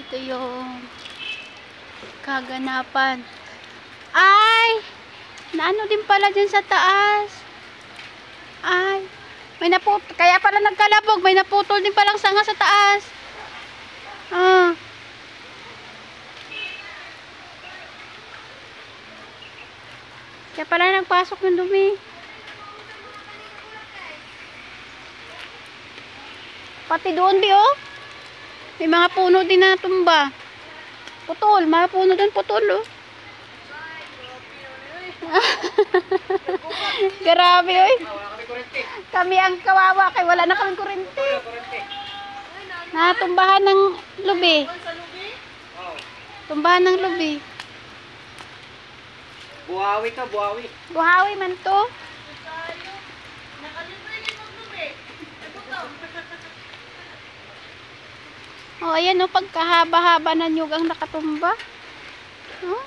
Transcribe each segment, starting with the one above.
Ito yung kaganapan. Ay! Naano din pala dyan sa taas. Ay! May kaya pala nagkalabog. May naputol din palang sanga sa taas. Ah. Kaya pala nagpasok yung dumi. Pati doon, Bi, oh. May mga puno din na tumba. Putol. Mga puno doon, putol, oh. Grabe, oy. Kami ang kawawa kay wala na kaming kuryente. Natumbahan ng lubi. Tumbahan ng lubi. Buhawi ka, buhawi. Buhawi man to. Oh, ayan oh, pagkahaba-haba na nyug ang nakatumba. Oh.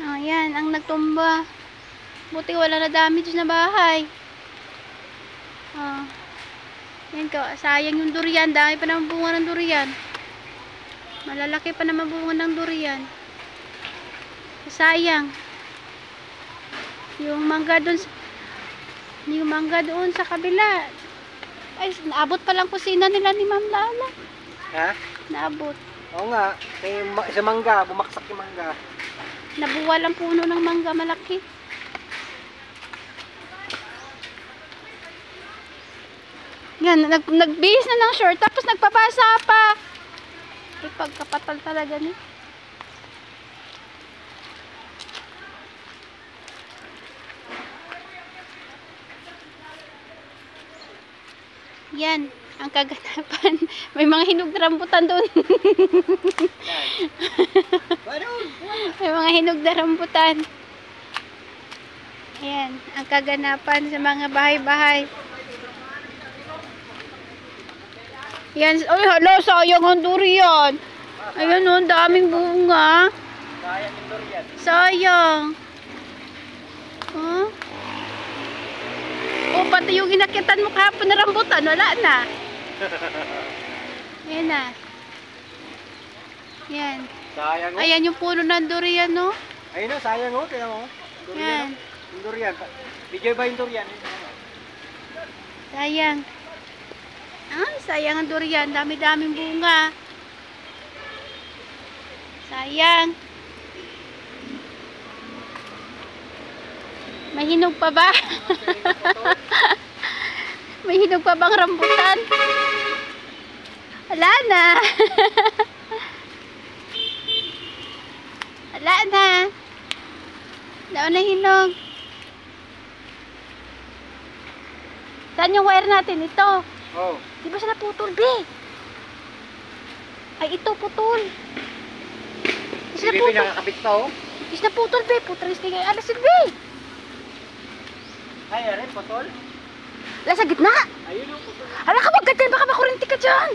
Oh, ayan, ang nagtumba. Buti wala na damage na bahay. Oh. Yan ka, sayang yung durian. Dami pa naman bunga ng durian. Malalaki pa naman bunga ng durian. Sayang. Yung mangga doon sa kabila. Ay, naabot pa lang kusina nila ni Ma'am Lala. Ha? Naabot. Oo nga. Sa mangga, bumaksak yung mangga. Nabuwal ang puno ng mangga, malaki. Yan, nagbihis na ng short, tapos nagpabasa pa. Ay, pagkapatal talaga ni. Yan, ang kaganapan. May mga hinog na rambutan doon. May mga hinog na rambutan. Ayan, ang kaganapan sa mga bahay-bahay. Yan, ay hala, sayang ang durian. Ayan o, daming bunga. Sayang yung durian. Sayang. Huh? O, pati yung inakitan mo kahapon na rambutan, wala na. Ayan na. Yan. Sayang o. Ayan yung puno ng durian, no? Ayun o, sayang o. Kaya mo. Yan. Yung durian. Bigay ba yung durian? Sayang. Ay, sayang ang durian. Dami-daming bunga. Sayang. May hinog pa ba? May hinog pa bang rambutan? Wala na. Wala na. Wala na hinog. Saan yung wire natin? Ito. Oh. Di ba siya naputol, be? Ay, ito, putol. Di siya Hindi naputol. nakakabit pa o. Di siya naputol, be. Putris kay alasin, be. Ay, aray, patol. Wala sa gitna. Ayun o, patol. Hala ka, wag ka dyan. Baka makurinti ka dyan.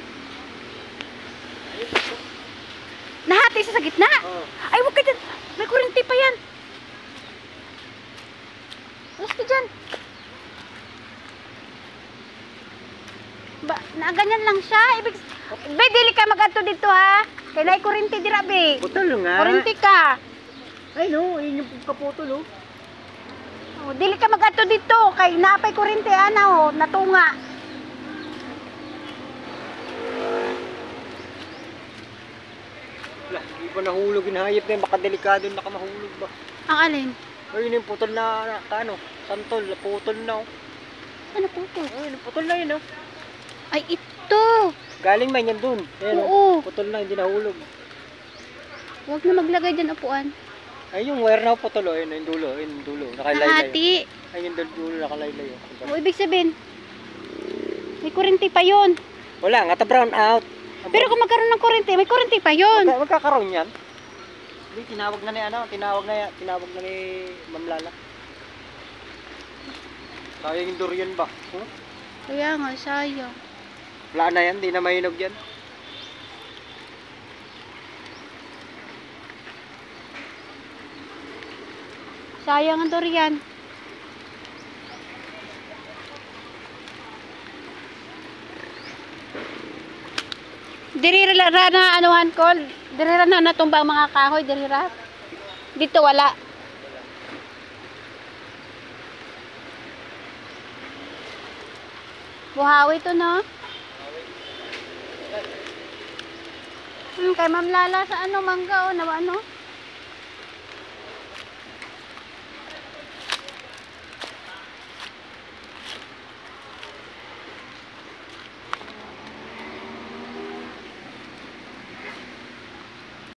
Ayun, patol. Nahati siya sa gitna. Oh. Ay, wag ka dyan. May kurinti pa yan. Alas ka dyan. Ba, ganyan lang siya. Ibig, be, dili ka mag-ato dito, ha? Kaya na'y kurinti dira, be. Putol nga. Kurinti ka. Ay no, yun yung kaputol o. Oh, dili ka mag-ato dito. Kay napay kurinti, ana, oh. Natunga. Wala, hindi pa nahulog yung hayop na yun. Baka delikado na baka mahulog ba. Ang alin? Ayun yung putol na, ano, santol, putol na o. Ano po ito? Ayun, yung putol na yun o. Ay, ito. Galing man yan dun. Ayun, Oo. putol na, hindi nahulog. Huwag na maglagay dyan upuan. Ay, yung wire na putol o. Ayun, yung dulo, ayun, yung dulo. Nakalaylay o. Nahati. Ayun, yung dulo, nakalaylay o. O, ibig sabihin, may kurinti pa yun. Wala, nga ta brown out. Pero kung magkaroon ng kurinti, may kurinti pa yun. Magkakaroon yan. Hindi, tinawag na ni ano, tinawag na ni Ma'am Lala. Sayang yung durian ba? Huh? Kaya nga, sayang. Wala na yan, di na mahinog yan. Sayang ang durian. Dirira na anuhan ko. Dirira na natumba ang mga kahoy. Dirira. Dito wala. Buhawi to, no? Kay Ma'am Lala sa ano, mangga, o, na ano?